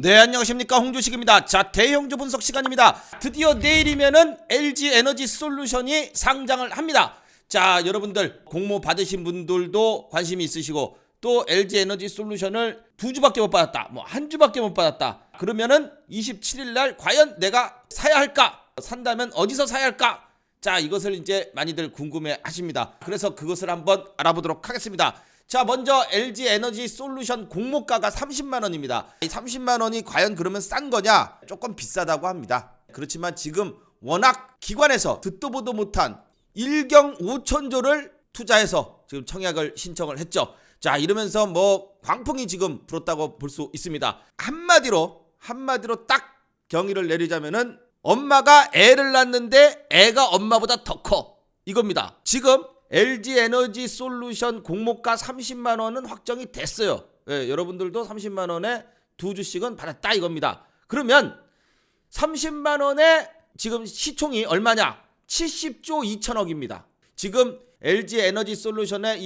네, 안녕하십니까, 홍주식입니다. 자, 대형주 분석 시간입니다. 드디어 내일이면은 LG 에너지 솔루션이 상장을 합니다. 자, 여러분들 공모 받으신 분들도 관심이 있으시고, 또 LG 에너지 솔루션을 2주밖에 못 받았다, 뭐 1주밖에 못 받았다, 그러면은 27일날 과연 내가 사야 할까, 산다면 어디서 사야 할까, 자, 이것을 이제 많이들 궁금해 하십니다. 그래서 그것을 한번 알아보도록 하겠습니다. 자, 먼저 LG 에너지 솔루션 공모가가 30만원입니다. 이 30만원이 과연 그러면 싼 거냐? 조금 비싸다고 합니다. 그렇지만 지금 워낙 기관에서 듣도 보도 못한 1경 5천조를 투자해서 지금 청약을 신청을 했죠. 자, 이러면서 뭐 광풍이 지금 불었다고 볼 수 있습니다. 한마디로 딱 경위를 내리자면은 엄마가 애를 낳는데 애가 엄마보다 더 커, 이겁니다. 지금 LG 에너지 솔루션 공모가 30만원은 확정이 됐어요. 예, 여러분들도 30만원에 2주씩은 받았다, 이겁니다. 그러면 30만원에 지금 시총이 얼마냐? 70조 2천억입니다. 지금 LG 에너지 솔루션의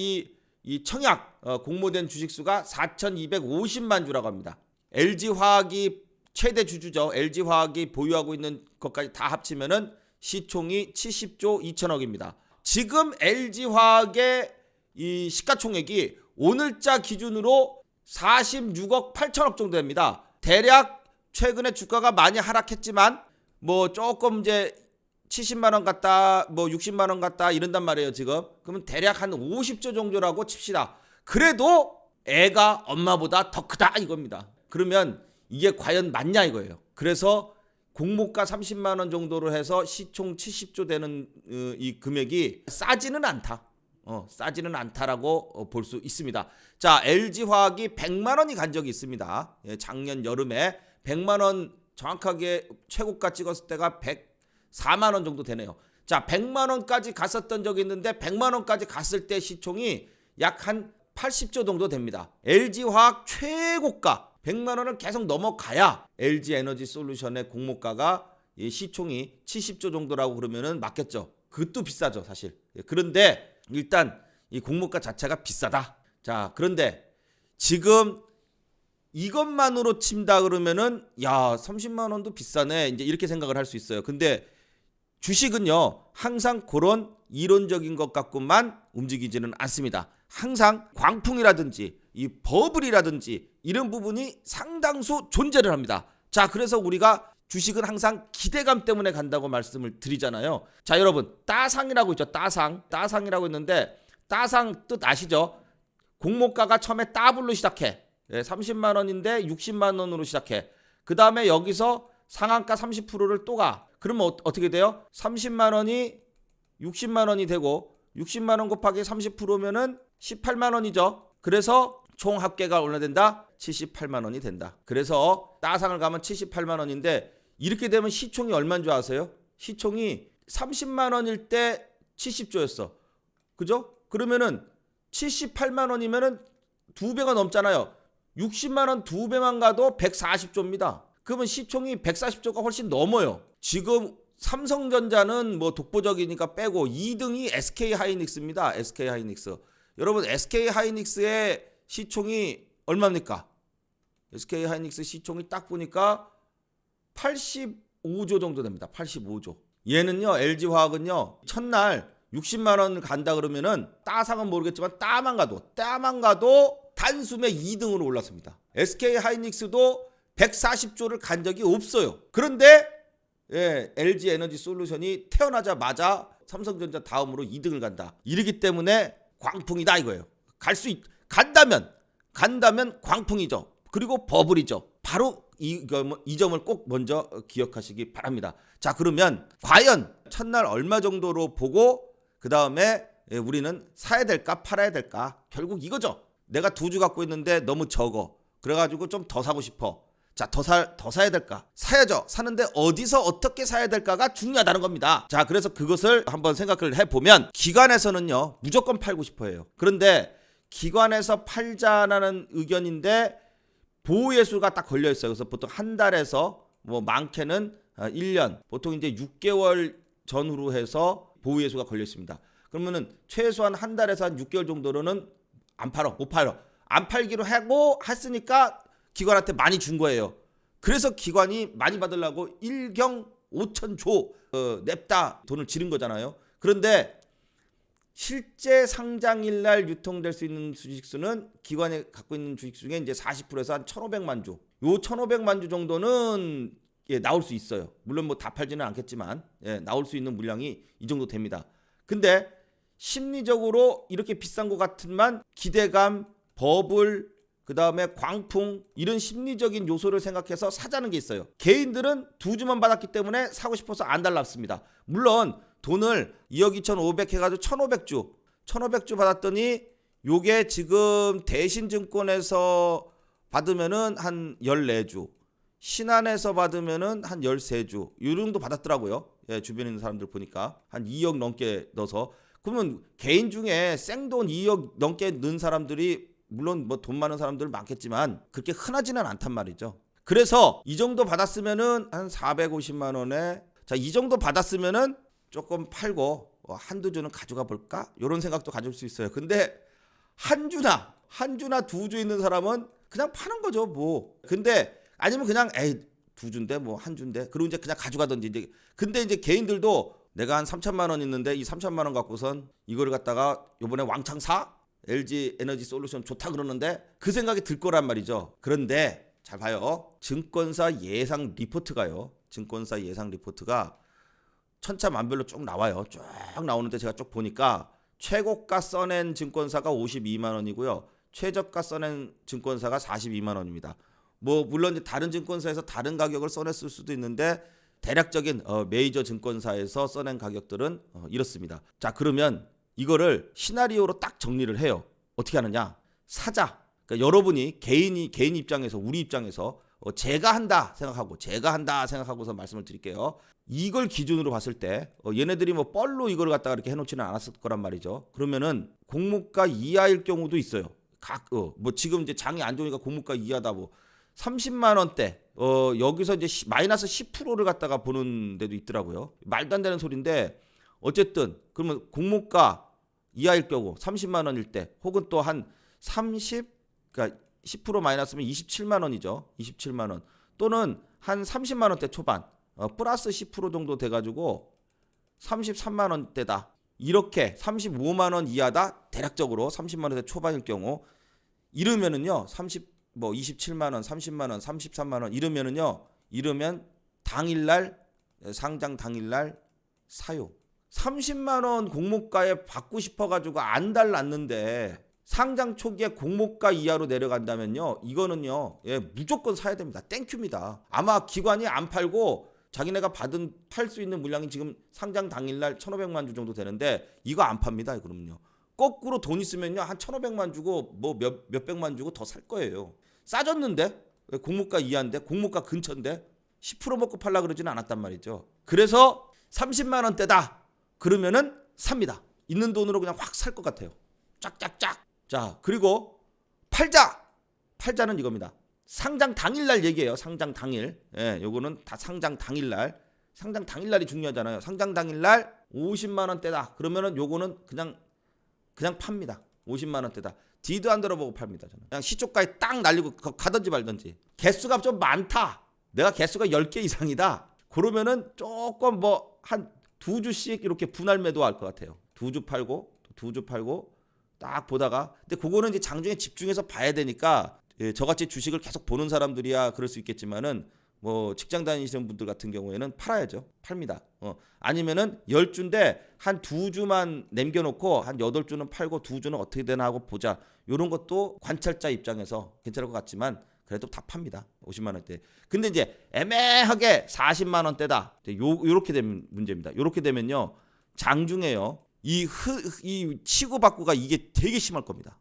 이 청약 공모된 주식수가 4,250만 주라고 합니다. LG화학이 최대 주주죠. LG화학이 보유하고 있는 것까지 다 합치면은 시총이 70조 2천억입니다. 지금 LG화학의 이 시가총액이 오늘자 기준으로 46억 8천억 정도 됩니다. 대략 최근에 주가가 많이 하락했지만 뭐 조금 이제 70만원 같다, 뭐 60만원 같다 이런단 말이에요, 지금. 그러면 대략 한 50조 정도라고 칩시다. 그래도 애가 엄마보다 더 크다, 이겁니다. 그러면 이게 과연 맞냐, 이거예요. 그래서 공모가 30만원 정도로 해서 시총 70조 되는 이 금액이 싸지는 않다. 싸지는 않다라고 볼 수 있습니다. 자, LG화학이 100만원이 간 적이 있습니다. 예, 작년 여름에 100만원 정확하게 최고가 찍었을 때가 104만원 정도 되네요. 자, 100만원까지 갔었던 적이 있는데 100만원까지 갔을 때 시총이 약 한 80조 정도 됩니다. LG화학 최고가 100만원을 계속 넘어가야 LG 에너지 솔루션의 공모가가 시총이 70조 정도라고 그러면은 맞겠죠. 그것도 비싸죠, 사실. 그런데 일단 이 공모가 자체가 비싸다. 자, 그런데 지금 이것만으로 친다 그러면은 야, 30만원도 비싸네, 이제 이렇게 생각을 할 수 있어요. 근데 주식은요, 항상 그런 이론적인 것 갖고만 움직이지는 않습니다. 항상 광풍이라든지 이 버블이라든지 이런 부분이 상당수 존재를 합니다. 자, 그래서 우리가 주식은 항상 기대감 때문에 간다고 말씀을 드리잖아요. 자, 여러분, 따상이라고 있죠. 따상이라고 있는데, 따상 뜻 아시죠? 공모가가 처음에 따블로 시작해. 30만원인데 60만원으로 시작해. 그 다음에 여기서 상한가 30%를 또 가. 그러면 어떻게 돼요? 30만원이 60만원이 되고, 60만원 곱하기 30%면은 18만원이죠. 그래서 총 합계가 얼마 된다? 78만원이 된다. 그래서 따상을 가면 78만원인데, 이렇게 되면 시총이 얼마인 줄 아세요? 시총이 30만원일 때 70조였어. 그죠? 그러면은 78만원이면은 2배가 넘잖아요. 60만원 2배만 가도 140조입니다. 그러면 시총이 140조가 훨씬 넘어요. 지금 삼성전자는 뭐 독보적이니까 빼고 2등이 SK하이닉스입니다. SK하이닉스. 여러분, SK하이닉스의 시총이 얼마입니까? SK하이닉스 시총이 딱 보니까 85조 정도 됩니다. 85조. 얘는요, LG화학은요, 첫날 60만원 간다 그러면은 따상은 모르겠지만 따만 가도 단숨에 2등으로 올랐습니다. SK하이닉스도 140조를 간 적이 없어요. 그런데 LG 에너지 솔루션이 태어나자마자 삼성전자 다음으로 2등을 간다. 이러기 때문에 광풍이다, 이거예요. 간다면 광풍이죠. 그리고 버블이죠. 바로 이 점을 꼭 먼저 기억하시기 바랍니다. 자, 그러면 과연 첫날 얼마 정도로 보고 그 다음에 우리는 사야 될까 팔아야 될까? 결국 이거죠. 내가 2주 갖고 있는데 너무 적어. 그래가지고 좀 더 사고 싶어. 자, 더 사야 될까? 사야죠. 사는데 어디서 어떻게 사야 될까가 중요하다는 겁니다. 자, 그래서 그것을 한번 생각을 해보면, 기관에서는요, 무조건 팔고 싶어 해요. 그런데 기관에서 팔자라는 의견인데 보호예수가 딱 걸려 있어요. 그래서 보통 한 달에서 뭐 많게는 1년, 보통 이제 6개월 전후로 해서 보호예수가 걸려 있습니다. 그러면은 최소한 한 달에서 한 6개월 정도로는 못 팔어. 안 팔기로 하고 했으니까 기관한테 많이 준 거예요. 그래서 기관이 많이 받으려고 1경 5천조 냅다 돈을 지른 거잖아요. 그런데 실제 상장일 날 유통될 수 있는 주식수는 기관이 갖고 있는 주식수 중에 이제 40%에서 한 1,500만 주. 요 1,500만 주 정도는 나올 수 있어요. 물론 뭐 다 팔지는 않겠지만 나올 수 있는 물량이 이 정도 됩니다. 근데 심리적으로 이렇게 비싼 것 같지만 기대감, 버블, 그 다음에 광풍 이런 심리적인 요소를 생각해서 사자는 게 있어요. 개인들은 2주만 받았기 때문에 사고 싶어서 안 달랐습니다. 물론 돈을 2억 2,500 해가지고 1,500주 받았더니 요게 지금 대신증권에서 받으면은 한 14주, 신한에서 받으면은 한 13주 이 정도 받았더라고요. 주변에 있는 사람들 보니까 한 2억 넘게 넣어서. 그러면 개인 중에 생돈 2억 넘게 넣은 사람들이 물론 뭐 돈 많은 사람들 많겠지만 그렇게 흔하지는 않단 말이죠. 그래서 이 정도 받았으면은 한 450만 원에 자, 이 정도 받았으면은 조금 팔고 한두 주는 가져가 볼까? 이런 생각도 가질 수 있어요. 근데 한 주나 2주 있는 사람은 그냥 파는 거죠, 뭐. 근데 아니면 그냥 2주인데 뭐 한 주인데 그리고 이제 그냥 가져가든지 이제. 근데 이제 개인들도 내가 한 3천만 원 있는데 이 3천만 원 갖고선 이거를 갖다가 요번에 왕창 사? LG 에너지 솔루션 좋다 그러는데 그 생각이 들 거란 말이죠. 그런데 잘 봐요. 증권사 예상 리포트가 천차만별로 쭉 나와요. 쭉 나오는데 제가 쭉 보니까 최고가 써낸 증권사가 52만 원이고요. 최저가 써낸 증권사가 42만 원입니다. 뭐 물론 이제 다른 증권사에서 다른 가격을 써냈을 수도 있는데 대략적인 메이저 증권사에서 써낸 가격들은 이렇습니다. 자, 그러면 이거를 시나리오로 딱 정리를 해요. 어떻게 하느냐? 사자. 그러니까 여러분이 개인 입장에서 우리 입장에서 제가 한다 생각하고서 말씀을 드릴게요. 이걸 기준으로 봤을 때 얘네들이 뭐 뻘로 이걸 갖다가 이렇게 해놓지는 않았을 거란 말이죠. 그러면은 공모가 이하일 경우도 있어요. 뭐 지금 이제 장이 안 좋으니까 공모가 이하다 뭐 30만 원대 여기서 이제 마이너스 10%를 갖다가 보는 데도 있더라고요. 말도 안 되는 소리인데 어쨌든 그러면 공모가 이하일 경우 30만 원일 때 혹은 또 한 그러니까 10% 마이너스면 27만 원이죠. 27만 원 또는 한 30만 원대 초반 플러스 10% 정도 돼가지고 33만 원대다. 이렇게 35만 원 이하다. 대략적으로 30만 원대 초반일 경우 이러면은요 27만 원, 30만 원, 33만 원 이러면 당일날 상장 당일날 사요. 30만 원 공모가에 받고 싶어가지고 안 달랐는데 상장 초기에 공모가 이하로 내려간다면요 이거는요 무조건 사야 됩니다. 땡큐입니다. 아마 기관이 안 팔고 자기네가 팔 수 있는 물량이 지금 상장 당일날 1,500만 주 정도 되는데 이거 안 팝니다. 그러면요 거꾸로 돈 있으면요 한 1,500만 주고 뭐 몇백만 주고 더 살 거예요. 싸졌는데 공모가 이하인데 공모가 근처인데 10% 먹고 팔라 그러지는 않았단 말이죠. 그래서 30만 원대다 그러면은 삽니다. 있는 돈으로 그냥 확 살 것 같아요. 쫙쫙쫙. 자, 그리고 팔자는 이겁니다. 상장 당일날 얘기예요. 상장 당일. 요거는 다 상장 당일날이 중요하잖아요. 상장 당일날 50만 원대다. 그러면은 요거는 그냥 팝니다. 50만 원대다. 뒤도 안 들어보고 팝니다. 저는 그냥 시초가에 딱 날리고 가든지 말든지. 개수가 좀 많다. 내가 개수가 10개 이상이다. 그러면은 조금 뭐 한 2주씩 이렇게 분할 매도할 것 같아요. 2주 팔고 딱 보다가. 근데 그거는 이제 장중에 집중해서 봐야 되니까 저같이 주식을 계속 보는 사람들이야 그럴 수 있겠지만은 뭐 직장 다니시는 분들 같은 경우에는 팔아야죠. 팝니다. 아니면은 10주인데 한 2주만 남겨놓고 한 8주는 팔고 2주는 어떻게 되나 하고 보자. 이런 것도 관찰자 입장에서 괜찮을 것 같지만 그래도 다 팝니다. 50만 원대. 근데 이제 애매하게 40만 원대다. 요렇게 되면 문제입니다. 요렇게 되면요 장중에요 이 치고받고가 이게 되게 심할 겁니다.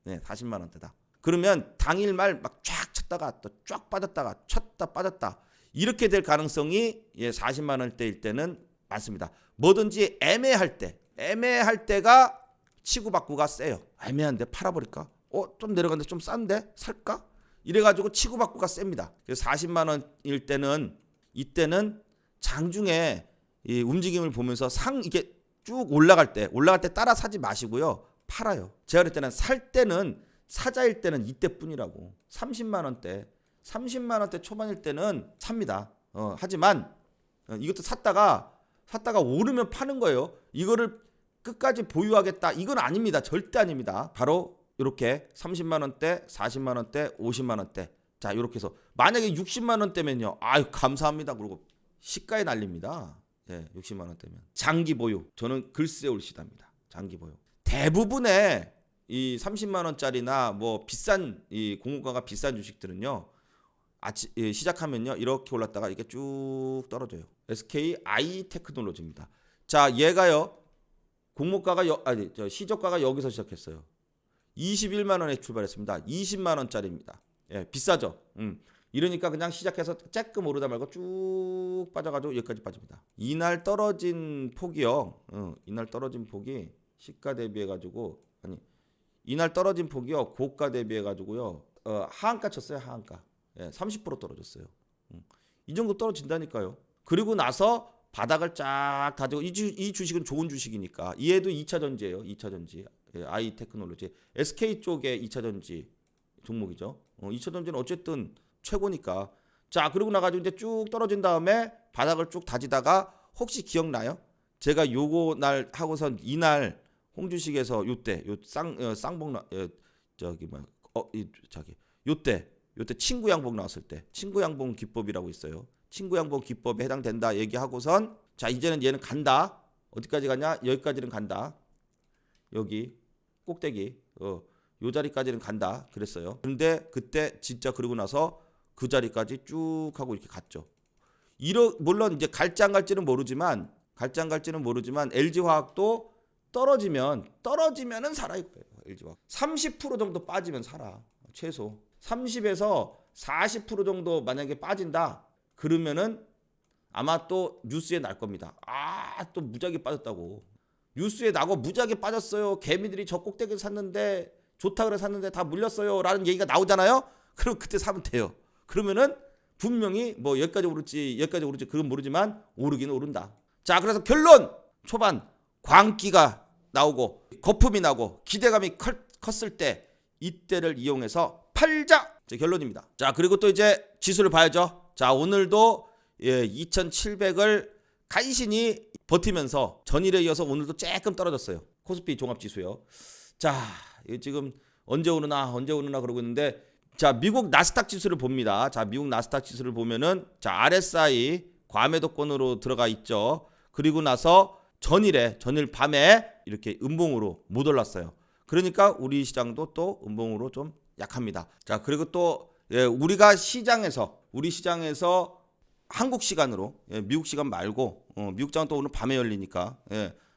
40만 원대다. 그러면 당일 말 막 쫙 쳤다가 또 쫙 빠졌다가 쳤다 빠졌다 이렇게 될 가능성이 40만 원대일 때는 많습니다. 뭐든지 애매할 때가 치고받고가 세요. 애매한데 팔아버릴까? 좀 내려갔는데 좀 싼데 살까? 이래가지고 치고받고가 셉니다. 그래서 40만 원일 때는 이때는 장중에 이 움직임을 보면서 이게 쭉 올라갈 때 따라 사지 마시고요. 팔아요. 제가 그럴 때는 사자일 때는 이때뿐이라고. 30만 원대 30만 원대 초반일 때는 삽니다. 하지만 이것도 샀다가 오르면 파는 거예요. 이거를 끝까지 보유하겠다. 이건 아닙니다. 절대 아닙니다. 바로 이렇게 30만 원대, 40만 원대, 50만 원대. 자, 이렇게 해서 만약에 60만 원대면요. 아유, 감사합니다. 그리고 시가에 날립니다. 예, 60만 원대면. 장기 보유. 저는 글쎄 올시답니다. 장기 보유. 대부분의 이 30만 원짜리나 뭐 비싼 이 공모가가 비싼 주식들은요. 시작하면요. 이렇게 올랐다가 이렇게 쭉 떨어져요. SK 아이테크놀로지입니다. 자, 얘가요. 공모가가 시저가가 여기서 시작했어요. 21만 원에 출발했습니다. 20만 원짜리입니다. 예, 비싸죠. 이러니까 그냥 시작해서 쬐끔 오르다 말고 쭉 빠져가지고 여기까지 빠집니다. 이날 떨어진 폭이요. 이날 떨어진 폭이 시가 대비해가지고 이날 떨어진 폭이요. 고가 대비해가지고요. 하한가 쳤어요. 하한가. 예, 30% 떨어졌어요. 이 정도 떨어진다니까요. 그리고 나서 바닥을 쫙 다지고 이 주식은 좋은 주식이니까 얘도 2차 전지예요. 2차 전지. 예, 아이테크놀로지. SK 쪽의 2차 전지 종목이죠. 2차 전지는 어쨌든 최고니까. 자, 그리고 나가지고 이제 쭉 떨어진 다음에 바닥을 쭉 다지다가 혹시 기억나요? 제가 요거 날 하고선 이날 홍주식에서 요때 쌍봉 요때 친구 양봉 나왔을 때 친구 양봉 기법이라고 있어요. 친구 양봉 기법에 해당된다 얘기하고선 자, 이제는 얘는 간다. 어디까지 가냐? 여기까지는 간다. 여기 꼭대기 요 자리까지는 간다 그랬어요. 근데 그때 진짜 그러고 나서 그 자리까지 쭉 하고 이렇게 갔죠. 물론 이제 갈지 안 갈지는 모르지만 LG화학도 떨어지면은 살아 이거예요. LG화학 30% 정도 빠지면 살아. 최소 30에서 40% 정도 만약에 빠진다 그러면은 아마 또 뉴스에 날 겁니다. 또 무지하게 빠졌다고. 뉴스에 나고 무지하게 빠졌어요. 개미들이 저 꼭대기를 샀는데 좋다 그래 샀는데 다 물렸어요 라는 얘기가 나오잖아요. 그럼 그때 사면 돼요. 그러면은 분명히 뭐 여기까지 오를지 그건 모르지만 오르긴 오른다. 자, 그래서 결론 초반 광기가 나오고 거품이 나고 기대감이 컸을 때 이때를 이용해서 팔자. 제 결론입니다. 자, 그리고 또 이제 지수를 봐야죠. 자, 오늘도 2700을 간신히 버티면서 전일에 이어서 오늘도 조금 떨어졌어요. 코스피 종합지수요. 자, 지금 언제 오르나 그러고 있는데 자, 미국 나스닥 지수를 봅니다. 자, 미국 나스닥 지수를 보면은 자, RSI 과매도권으로 들어가 있죠. 그리고 나서 전일 밤에 이렇게 음봉으로 못 올랐어요. 그러니까 우리 시장도 또 음봉으로 좀 약합니다. 자, 그리고 또 우리 시장에서 한국 시간으로 미국 시간 말고 미국장은 또 오늘 밤에 열리니까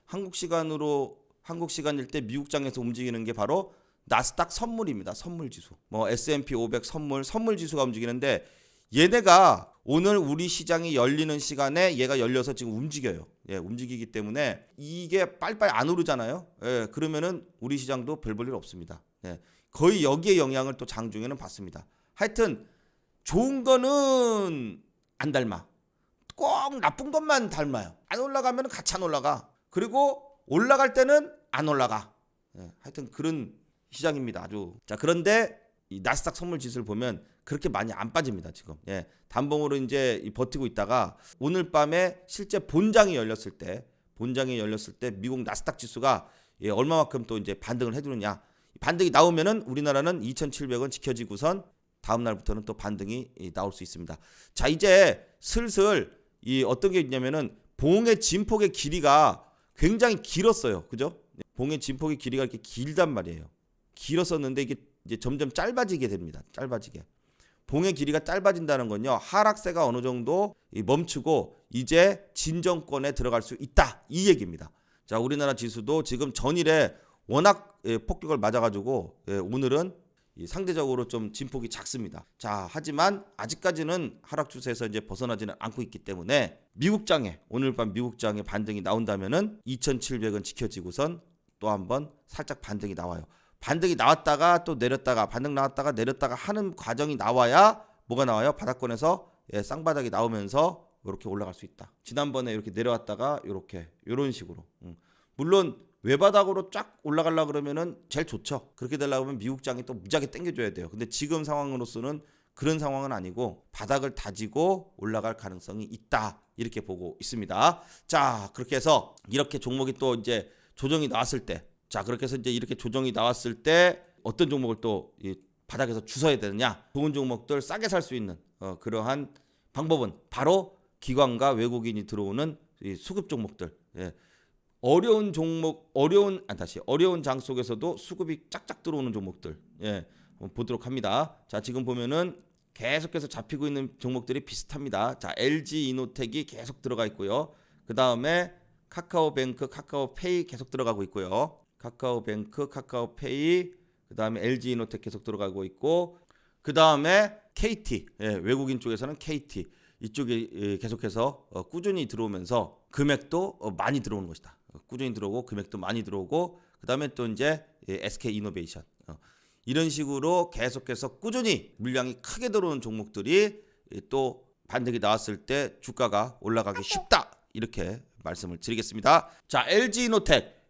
한국 시간일 때 미국장에서 움직이는 게 바로 나스닥 선물입니다. 선물 지수. 뭐 S&P 500 선물 지수가 움직이는데 얘네가 오늘 우리 시장이 열리는 시간에 얘가 열려서 지금 움직여요. 움직이기 때문에 이게 빨리빨리 안 오르잖아요. 그러면은 우리 시장도 별 볼 일 없습니다. 거의 여기에 영향을 또 장중에는 받습니다. 하여튼 좋은 거는 안 닮아. 꼭 나쁜 것만 닮아요. 안 올라가면 같이 안 올라가. 그리고 올라갈 때는 안 올라가. 하여튼 그런 시장입니다. 아주. 자, 그런데 이 나스닥 선물 지수를 보면 그렇게 많이 안 빠집니다. 지금. 단봉으로 이제 버티고 있다가 오늘 밤에 실제 본장이 열렸을 때 미국 나스닥 지수가 얼마만큼 또 이제 반등을 해주느냐. 반등이 나오면은 우리나라는 2,700원 지켜지고선 다음 날부터는 또 반등이 나올 수 있습니다. 자, 이제 슬슬 어떤 게 있냐면은 봉의 진폭의 길이가 굉장히 길었어요. 그죠? 봉의 진폭의 길이가 이렇게 길단 말이에요. 길었었는데 이게 이제 점점 짧아지게 됩니다. 짧아지게. 봉의 길이가 짧아진다는 건요. 하락세가 어느 정도 멈추고 이제 진정권에 들어갈 수 있다. 이 얘기입니다. 자, 우리나라 지수도 지금 전일에 워낙 폭격을 맞아가지고 오늘은 상대적으로 좀 진폭이 작습니다. 자, 하지만 아직까지는 하락 추세에서 이제 벗어나지는 않고 있기 때문에 오늘 밤 미국장에 반등이 나온다면은 2,700원 지켜지고선 또 한번 살짝 반등이 나와요. 반등이 나왔다가 또 내렸다가 반등 나왔다가 내렸다가 하는 과정이 나와야 뭐가 나와요? 바닥권에서 쌍바닥이 나오면서 이렇게 올라갈 수 있다. 지난번에 이렇게 내려왔다가 이런 식으로. 물론 외바닥으로 쫙 올라가려고 그러면은 제일 좋죠. 그렇게 되려고 하면 미국장이 또 무지하게 당겨줘야 돼요. 근데 지금 상황으로서는 그런 상황은 아니고 바닥을 다지고 올라갈 가능성이 있다. 이렇게 보고 있습니다. 자, 그렇게 해서 이렇게 종목이 또 이제 조정이 나왔을 때, 자, 그렇게 해서 이제 이렇게 조정이 나왔을 때 어떤 종목을 또 이 바닥에서 주워야 되느냐? 좋은 종목들 싸게 살 수 있는 그러한 방법은 바로 기관과 외국인이 들어오는 이 수급 종목들. 예. 어려운 종목, 어려운 장 속에서도 수급이 짝짝 들어오는 종목들. 예. 보도록 합니다. 자, 지금 보면은 계속해서 잡히고 있는 종목들이 비슷합니다. 자, LG 이노텍이 계속 들어가 있고요. 그 다음에 카카오뱅크, 카카오페이 계속 들어가고 있고요. 카카오뱅크, 카카오페이, 그 다음에 LG 이노텍 계속 들어가고 있고, 그 다음에 KT, 예, 외국인 쪽에서는 KT 이쪽이 계속해서 꾸준히 들어오면서 금액도 많이 들어오는 것이다. 꾸준히 들어오고 금액도 많이 들어오고, 그 다음에 또 이제 SK 이노베이션. 이런 식으로 계속해서 꾸준히 물량이 크게 들어오는 종목들이 또 반등이 나왔을 때 주가가 올라가기 쉽다. 이렇게 말씀을 드리겠습니다. 자,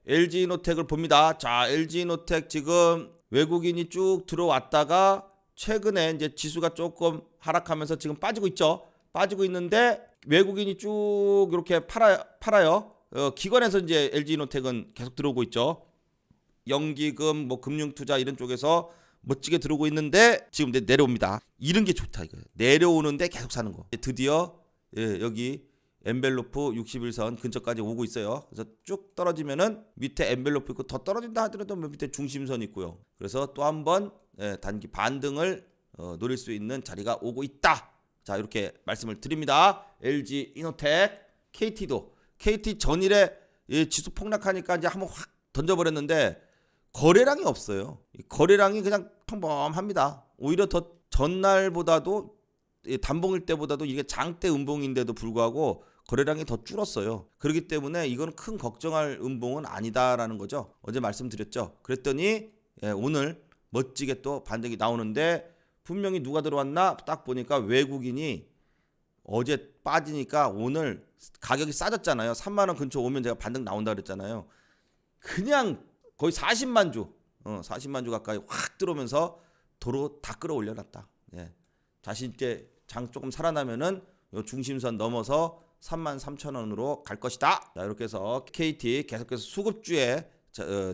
LG이노텍을 봅니다. 자, LG이노텍 지금 외국인이 쭉 들어왔다가 최근에 이제 지수가 조금 하락하면서 지금 빠지고 있죠. 빠지고 있는데 외국인이 쭉 이렇게 팔아요. 기관에서 이제 LG이노텍은 계속 들어오고 있죠. 연기금, 뭐 금융투자 이런 쪽에서 멋지게 들어오고 있는데 지금 이제 내려옵니다. 이런 게 좋다 이거예요. 내려오는데 계속 사는 거. 드디어 여기 엔벨로프 61선 근처까지 오고 있어요. 그래서 쭉 떨어지면은 밑에 엔벨로프 있고 더 떨어진다 하더라도 밑에 중심선 있고요. 그래서 또 한번 단기 반등을 노릴 수 있는 자리가 오고 있다. 자, 이렇게 말씀을 드립니다. LG 이노텍, KT 전일에 지수 폭락하니까 이제 한번 확 던져버렸는데 거래량이 없어요. 거래량이 그냥 평범합니다. 오히려 더 전날보다도 단봉일 때보다도 이게 장대 음봉인데도 불구하고 거래량이 더 줄었어요. 그렇기 때문에 이건 큰 걱정할 음봉은 아니다라는 거죠. 어제 말씀드렸죠. 그랬더니 오늘 멋지게 또 반등이 나오는데 분명히 누가 들어왔나 딱 보니까 외국인이 어제 빠지니까 오늘 가격이 싸졌잖아요. 3만 원 근처 오면 제가 반등 나온다 그랬잖아요. 그냥 거의 40만 주, 40만 주 가까이 확 들어오면서 도로 다 끌어올려놨다. 예. 다시 이제 장 조금 살아나면은 요 중심선 넘어서 33,000원으로 갈 것이다. 자, 이렇게 해서 KT 계속해서 수급주에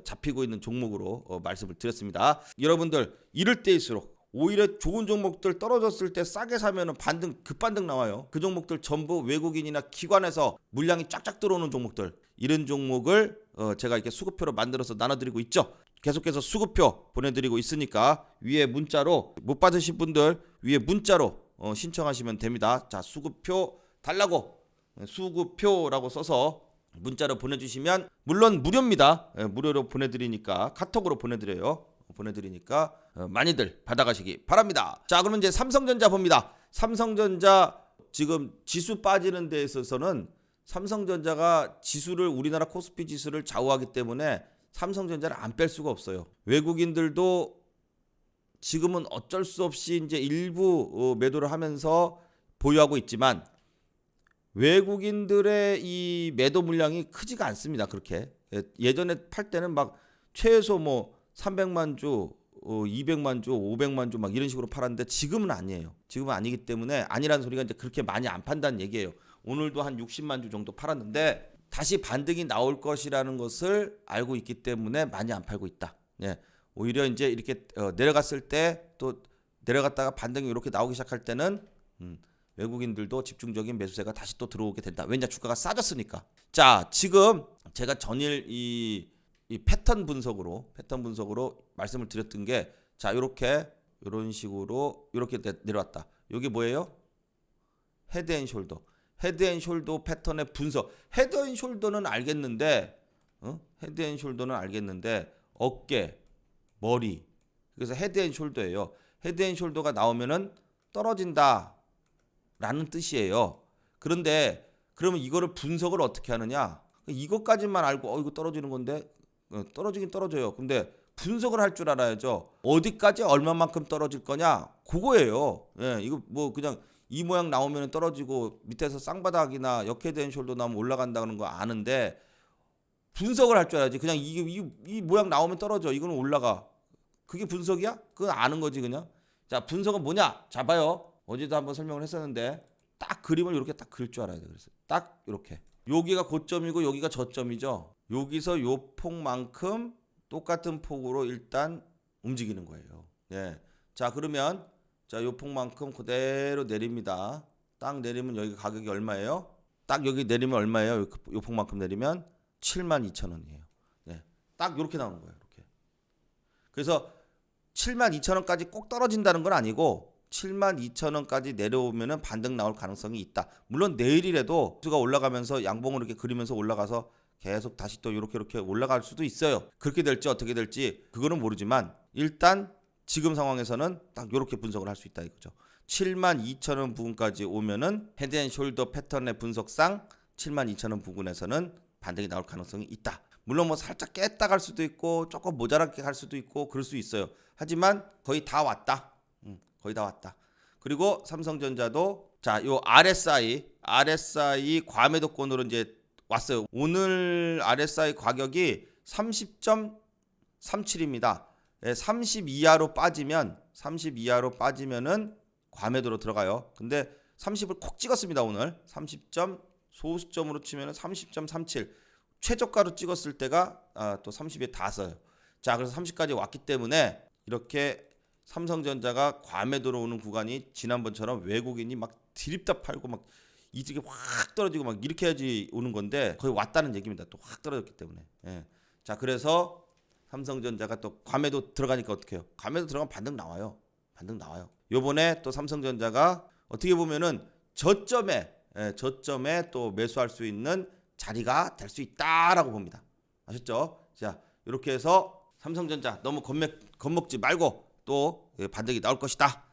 잡히고 있는 종목으로 말씀을 드렸습니다. 여러분들 이럴 때일수록 오히려 좋은 종목들 떨어졌을 때 싸게 사면은 급반등 나와요. 그 종목들 전부 외국인이나 기관에서 물량이 쫙쫙 들어오는 종목들, 이런 종목을 제가 이렇게 수급표로 만들어서 나눠드리고 있죠. 계속해서 수급표 보내드리고 있으니까 위에 문자로 못 받으신 분들 위에 문자로 신청하시면 됩니다. 자, 수급표 달라고 수급표라고 써서 문자로 보내주시면 물론 무료입니다. 무료로 보내드리니까 카톡으로 보내드리니까 많이들 받아가시기 바랍니다. 자, 그러면 이제 삼성전자 봅니다. 삼성전자 지금 지수 빠지는 데 있어서는 삼성전자가 지수를 우리나라 코스피 지수를 좌우하기 때문에 삼성전자를 안 뺄 수가 없어요. 외국인들도 지금은 어쩔 수 없이 이제 일부 매도를 하면서 보유하고 있지만 외국인들의 이 매도 물량이 크지가 않습니다. 그렇게 예전에 팔 때는 막 최소 뭐 300만 주, 200만 주, 500만 주 막 이런 식으로 팔았는데 지금은 아니에요. 지금은 아니기 때문에 아니라는 소리가 이제 그렇게 많이 안 판다는 얘기예요. 오늘도 한 60만 주 정도 팔았는데 다시 반등이 나올 것이라는 것을 알고 있기 때문에 많이 안 팔고 있다. 예. 오히려 이제 이렇게 내려갔을 때 또 내려갔다가 반등이 이렇게 나오기 시작할 때는 외국인들도 집중적인 매수세가 다시 또 들어오게 된다. 왜냐, 주가가 싸졌으니까. 자, 지금 제가 전일 이 패턴 분석으로 말씀을 드렸던 게, 자, 이런 식으로 이렇게 내려왔다. 여기 뭐예요? 헤드앤숄더. 헤드앤숄더 패턴의 분석. 헤드앤숄더는 알겠는데, 어깨, 머리. 그래서 헤드앤숄더예요. 헤드앤숄더가 나오면은 떨어진다라는 뜻이에요. 그런데 그러면 이거를 분석을 어떻게 하느냐? 이것까지만 알고 이거 떨어지는 건데 떨어지긴 떨어져요. 근데 분석을 할 줄 알아야죠. 어디까지 얼마만큼 떨어질 거냐? 그거예요. 예, 이거 뭐 그냥 이 모양 나오면 떨어지고 밑에서 쌍바닥이나 역헤드앤숄더 나오면 올라간다는 거 아는데 분석을 할 줄 알아야지. 그냥 이 모양 나오면 떨어져. 이거는 올라가. 그게 분석이야? 그건 아는 거지 그냥. 자, 분석은 뭐냐? 자, 봐요. 어제도 한번 설명을 했었는데 딱 그림을 이렇게 딱 그릴 줄 알아야 돼. 그래서 딱 이렇게. 여기가 고점이고 여기가 저점이죠. 여기서 요 폭만큼 똑같은 폭으로 일단 움직이는 거예요. 네. 자, 그러면 자, 요 폭만큼 그대로 내립니다. 딱 내리면 여기 가격이 얼마예요? 딱 여기 내리면 얼마예요? 요 폭만큼 내리면 72,000원이에요. 네. 딱 이렇게 나오는 거예요. 이렇게. 그래서 72,000원까지 꼭 떨어진다는 건 아니고 72,000원까지 내려오면은 반등 나올 가능성이 있다. 물론 내일이라도 수가 올라가면서 양봉을 이렇게 그리면서 올라가서 계속 다시 또 이렇게 올라갈 수도 있어요. 그렇게 될지 어떻게 될지 그거는 모르지만 일단 지금 상황에서는 딱 이렇게 분석을 할 수 있다 이거죠. 72,000원 부근까지 오면은 헤드앤숄더 패턴의 분석상 72,000원 부근에서는 반등이 나올 가능성이 있다. 물론 뭐 살짝 깼다 갈 수도 있고 조금 모자라게 갈 수도 있고 그럴 수 있어요. 하지만 거의 다 왔다. 거의 다 왔다. 그리고 삼성전자도 자, 요 RSI 과매도권으로 이제 왔어요. 오늘 RSI 가격이 30.37입니다. 30 이하로 빠지면은 과매도로 들어가요. 근데 30을 콕 찍었습니다. 오늘 30점 소수점으로 치면은 30.37 최저가로 찍었을 때가 또 30에 닿았어요. 자, 그래서 30까지 왔기 때문에 이렇게 삼성전자가 과매도로 오는 구간이 지난번처럼 외국인이 막 드립다 팔고 막 이득이 확 떨어지고 막 이렇게 해야지 오는 건데 거의 왔다는 얘기입니다. 또 확 떨어졌기 때문에. 예. 자, 그래서 삼성전자가 또 과매도 들어가니까 어떻게 해요? 과매도 들어가면 반등 나와요. 요번에 또 삼성전자가 어떻게 보면은 저점에 또 매수할 수 있는 자리가 될 수 있다라고 봅니다. 아셨죠? 자, 이렇게 해서 삼성전자 너무 겁먹지 말고 또 반등이 나올 것이다.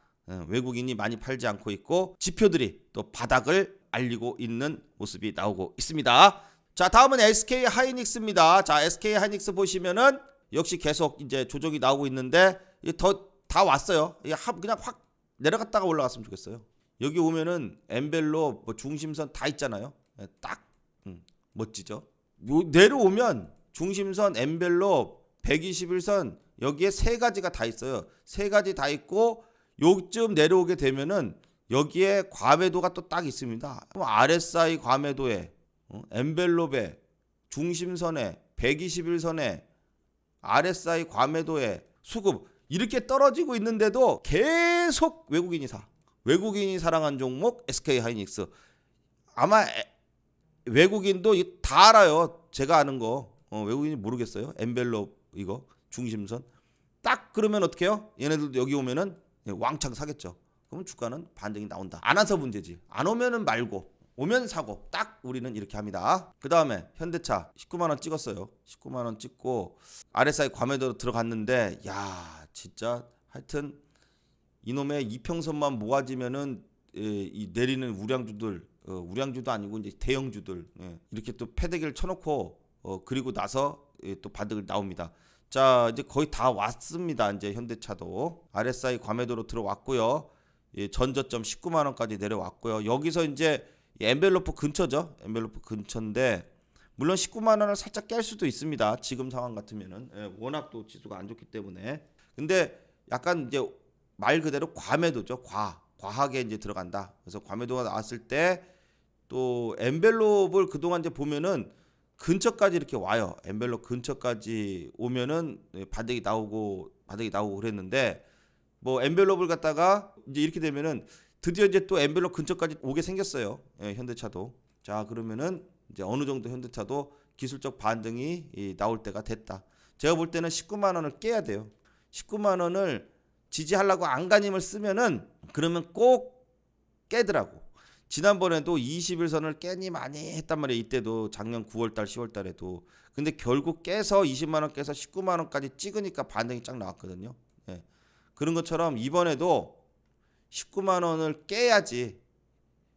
외국인이 많이 팔지 않고 있고 지표들이 또 바닥을 알리고 있는 모습이 나오고 있습니다. 자, 다음은 SK 하이닉스입니다. 자, SK 하이닉스 보시면은 역시 계속 이제 조정이 나오고 있는데 다 왔어요. 그냥 확 내려갔다가 올라갔으면 좋겠어요. 여기 오면은 엠벨로 뭐 중심선 다 있잖아요. 딱 멋지죠. 내려오면 중심선 엠벨로 121선 여기에 세 가지가 다 있어요. 세 가지 다 있고 요쯤 내려오게 되면은 여기에 과매도가 또 딱 있습니다. RSI 과매도에 엔벨롭에 중심선에 121선에 RSI 과매도에 수급 이렇게 떨어지고 있는데도 계속 외국인이 사랑한 종목 SK 하이닉스. 아마 외국인도 다 알아요. 제가 아는 거. 외국인이 모르겠어요. 엔벨롭 이거 중심선. 딱 그러면 어떻게 해요? 얘네들도 여기 오면은 왕창 사겠죠. 그러면 주가는 반등이 나온다. 안 와서 문제지. 안 오면은 말고 오면 사고. 딱 우리는 이렇게 합니다. 그 다음에 현대차 19만원 찍었어요. 19만원 찍고 RSI 과매도로 들어갔는데 야 진짜 하여튼 이놈의 이평선만 모아지면은 이 내리는 우량주도 아니고 이제 대형주들 이렇게 또 패대기를 쳐놓고 그리고 나서 또 반등이 나옵니다. 자, 이제 거의 다 왔습니다. 이제 현대차도 RSI 과매도로 들어왔고요. 전저점 19만원까지 내려왔고요. 여기서 이제 엔벨로프 근처죠. 엔벨로프 근처인데 물론 19만원을 살짝 깰 수도 있습니다. 지금 상황 같으면은 워낙 또 지수가 안 좋기 때문에. 근데 약간 이제 말 그대로 과매도죠. 과하게 이제 들어간다. 그래서 과매도가 나왔을 때 또 엔벨롭을 그동안 이제 보면은 근처까지 이렇게 와요. 엔벨롭 근처까지 오면은 반등이 나오고 그랬는데 뭐 엔벨롭을 갖다가 이제 이렇게 되면은 드디어 이제 또 엔벨롭 근처까지 오게 생겼어요. 현대차도. 자, 그러면은 이제 어느 정도 현대차도 기술적 반등이 나올 때가 됐다. 제가 볼 때는 19만 원을 깨야 돼요. 19만 원을 지지하려고 안간힘을 쓰면은 그러면 꼭 깨더라고. 지난번에도 21선을 깨니 많이 했단 말이에요. 이때도 작년 9월달 10월달에도. 근데 결국 깨서 20만원 깨서 19만원까지 찍으니까 반등이 쫙 나왔거든요. 그런 것처럼 이번에도 19만원을 깨야지.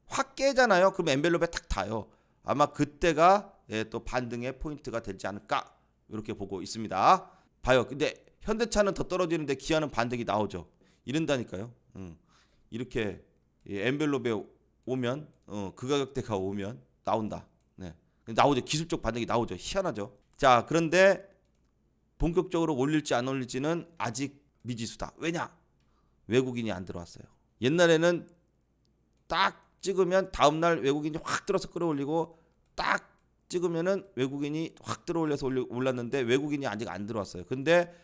확 깨잖아요. 그럼 엔벨롭에 탁 닿아요. 아마 그때가 또 반등의 포인트가 되지 않을까 이렇게 보고 있습니다. 봐요. 근데 현대차는 더 떨어지는데 기아는 반등이 나오죠. 이런다니까요. 이렇게 엔벨롭에 오면 그 가격대가 오면 나온다. 나오죠. 기술적 반등이 나오죠. 희한하죠. 자, 그런데 본격적으로 올릴지 안 올릴지는 아직 미지수다. 왜냐? 외국인이 안 들어왔어요. 옛날에는 딱 찍으면 다음날 외국인이 확 들어서 끌어올리고 딱 찍으면은 외국인이 확 들어올려서 올랐는데 외국인이 아직 안 들어왔어요. 근데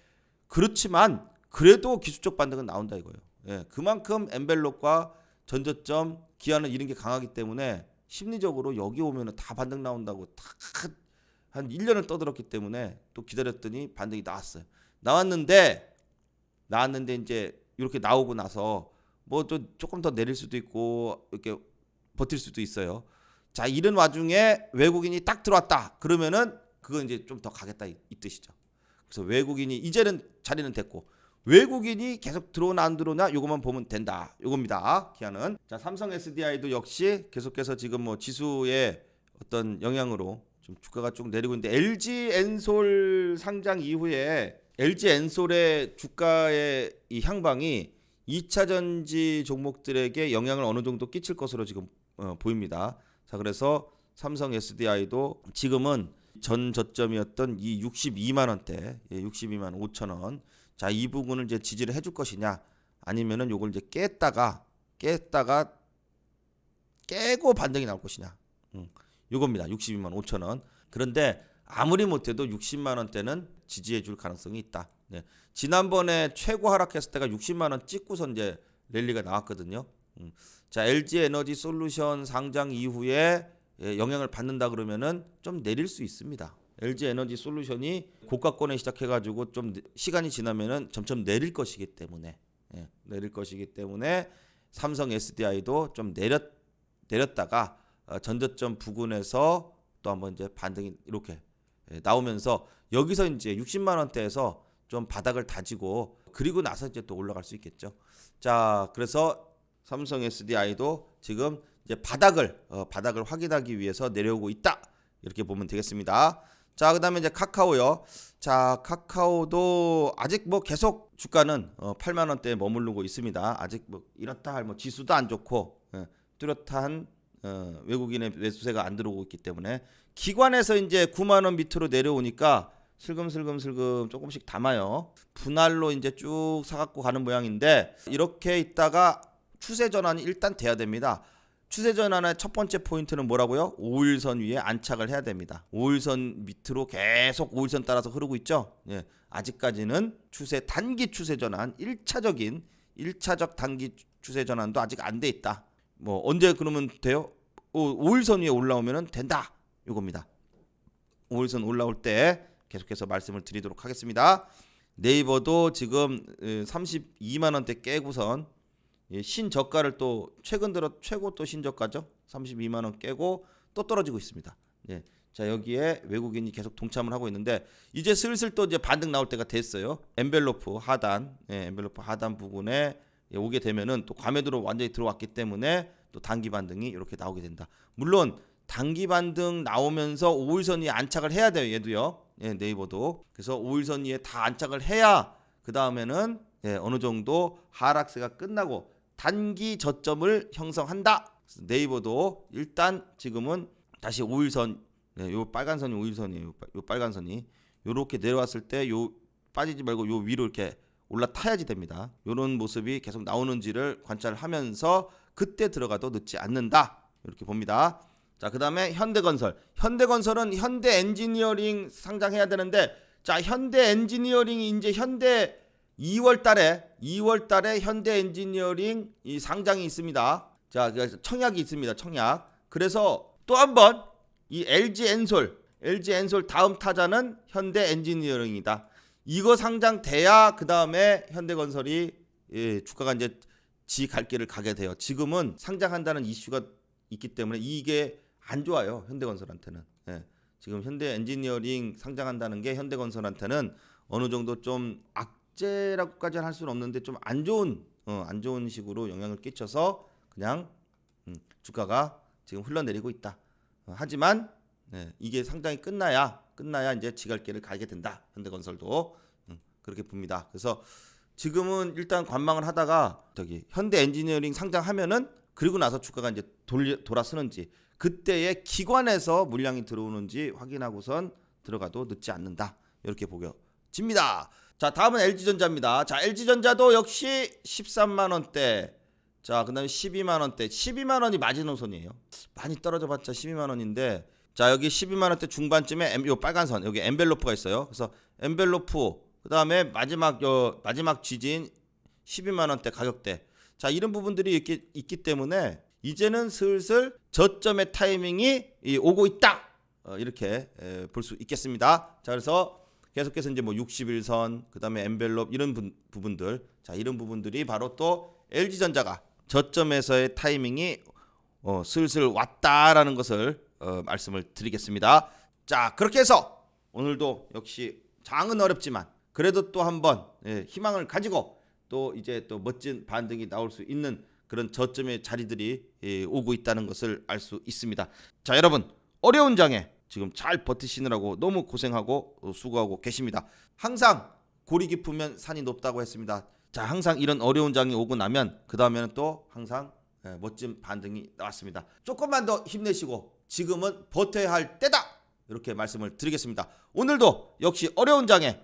그렇지만 그래도 기술적 반등은 나온다 이거예요. 예, 그만큼 엔벨롭과 전저점 기아는 이런 게 강하기 때문에 심리적으로 여기 오면은 다 반등 나온다고 한 1년을 떠들었기 때문에 또 기다렸더니 반등이 나왔어요. 나왔는데 이제 이렇게 나오고 나서 뭐 또 조금 더 내릴 수도 있고 이렇게 버틸 수도 있어요. 자, 이런 와중에 외국인이 딱 들어왔다. 그러면은 그건 이제 좀 더 가겠다 이 뜻이죠. 그래서 외국인이 이제는 자리는 됐고 외국인이 계속 들어오나 안 들어오나 요것만 보면 된다. 요겁니다. 기아는. 자, 삼성 SDI도 역시 계속해서 지금 뭐 지수의 어떤 영향으로 좀 주가가 쭉 내리고 있는데 LG 엔솔 상장 이후에 LG 엔솔의 주가의 이 향방이 2차 전지 종목들에게 영향을 어느 정도 끼칠 것으로 지금 보입니다. 자, 그래서 삼성 SDI도 지금은 전 저점이었던 이 62만 원대, 62만 5천 원. 자, 이 부분을 이제 지지를 해줄 것이냐, 아니면은 요걸 이제 깼다가 깨고 반등이 나올 것이냐. 요겁니다. 62만 5천 원. 그런데 아무리 못해도 60만 원대는 지지해 줄 가능성이 있다. 네. 지난번에 최고 하락했을 때가 60만 원 찍고서 이제 랠리가 나왔거든요. 자, LG 에너지 솔루션 상장 이후에 영향을 받는다 그러면은 좀 내릴 수 있습니다. LG 에너지 솔루션이 고가권에 시작해가지고 좀 시간이 지나면은 점점 내릴 것이기 때문에 삼성 SDI도 좀 내렸다가 전저점 부근에서 또 한번 이제 반등이 이렇게 나오면서 여기서 이제 60만 원대에서 좀 바닥을 다지고 그리고 나서 이제 또 올라갈 수 있겠죠. 자, 그래서 삼성 SDI도 지금 이제 바닥을 확인하기 위해서 내려오고 있다. 이렇게 보면 되겠습니다. 자, 그다음에 이제 카카오요. 자, 카카오도 아직 뭐 계속 주가는 8만 원대에 머무르고 있습니다. 아직 뭐 이렇다 할 뭐 지수도 안 좋고 뚜렷한 외국인의 매수세가 안 들어오고 있기 때문에 기관에서 이제 9만 원 밑으로 내려오니까 슬금슬금 조금씩 담아요. 분할로 이제 쭉 사갖고 가는 모양인데 이렇게 있다가 추세 전환이 일단 돼야 됩니다. 추세 전환의 첫 번째 포인트는 뭐라고요? 5일선 위에 안착을 해야 됩니다. 5일선 밑으로 계속 5일선 따라서 흐르고 있죠. 예, 아직까지는 단기 추세 전환, 1차적 단기 추세 전환도 아직 안 돼 있다. 뭐 언제 그러면 돼요? 5일선 위에 올라오면 된다. 이겁니다. 5일선 올라올 때 계속해서 말씀을 드리도록 하겠습니다. 네이버도 지금 32만 원대 깨고선 신저가를 또 최근 들어 최고 또 신저가죠. 32만 원 깨고 또 떨어지고 있습니다. 예. 자, 여기에 외국인이 계속 동참을 하고 있는데 이제 슬슬 또 이제 반등 나올 때가 됐어요. 엔벨로프 하단 부분에 오게 되면은 또 과매도로 완전히 들어왔기 때문에 또 단기 반등이 이렇게 나오게 된다. 물론 단기 반등 나오면서 5일선 위에 안착을 해야 돼요. 얘도요. 예, 네이버도. 그래서 5일선 위에 다 안착을 해야 그 다음에는 어느 정도 하락세가 끝나고 단기 저점을 형성한다. 네이버도 일단 지금은 다시 5일선, 요 빨간 선이 5일선이에요. 요 빨간 선이 요렇게 내려왔을 때 요 빠지지 말고 요 위로 이렇게 올라타야지 됩니다. 요런 모습이 계속 나오는지를 관찰하면서 그때 들어가도 늦지 않는다. 이렇게 봅니다. 자, 그 다음에 현대건설은 현대엔지니어링 상장해야 되는데, 자, 현대엔지니어링이 이제 2월 달에 현대엔지니어링 이 상장이 있습니다. 자, 청약이 있습니다. 청약. 그래서 또 한번 이 LG 엔솔 다음 타자는 현대엔지니어링이다. 이거 상장돼야 그 다음에 현대건설이 주가가 이제 지 갈 길을 가게 돼요. 지금은 상장한다는 이슈가 있기 때문에 이게 안 좋아요. 현대건설한테는. 지금 현대엔지니어링 상장한다는 게 현대건설한테는 어느 정도 좀 악재라고까지는 할 수는 없는데 좀 안 좋은 식으로 영향을 끼쳐서 그냥 주가가 지금 흘러내리고 있다. 하지만 이게 상장이 끝나야 이제 지갈 길을 가게 된다. 현대건설도 그렇게 봅니다. 그래서 지금은 일단 관망을 하다가 현대엔지니어링 상장하면은 그리고 나서 주가가 이제 돌아서는지 그때의 기관에서 물량이 들어오는지 확인하고선 들어가도 늦지 않는다. 이렇게 보여집니다. 자, 다음은 LG전자입니다. 자, LG전자도 역시 13만 원대. 자, 그다음에 12만 원대. 12만 원이 마지노선이에요. 많이 떨어져 봤자 12만 원인데, 자, 여기 12만 원대 중반쯤에 요 빨간 선, 여기 엔벨로프가 있어요. 그래서 엔벨로프, 그다음에 마지막 지진 12만 원대 가격대. 자, 이런 부분들이 있기 때문에 이제는 슬슬 저점의 타이밍이 오고 있다. 이렇게 볼 수 있겠습니다. 자, 그래서 계속해서 이제 뭐 61선, 그다음에 엔벨롭 이런 부분들, 자, 이런 부분들이 바로 또 LG전자가 저점에서의 타이밍이 슬슬 왔다라는 것을 말씀을 드리겠습니다. 자, 그렇게 해서 오늘도 역시 장은 어렵지만 그래도 또 한번 희망을 가지고 또 이제 또 멋진 반등이 나올 수 있는 그런 저점의 자리들이 오고 있다는 것을 알 수 있습니다. 자, 여러분, 어려운 장에 지금 잘 버티시느라고 너무 고생하고 수고하고 계십니다. 항상 골이 깊으면 산이 높다고 했습니다. 자, 항상 이런 어려운 장이 오고 나면 그 다음에는 또 항상 멋진 반등이 나왔습니다. 조금만 더 힘내시고 지금은 버텨야 할 때다, 이렇게 말씀을 드리겠습니다. 오늘도 역시 어려운 장에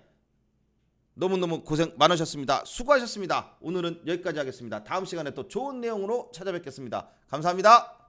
너무너무 고생 많으셨습니다. 수고하셨습니다. 오늘은 여기까지 하겠습니다. 다음 시간에 또 좋은 내용으로 찾아뵙겠습니다. 감사합니다.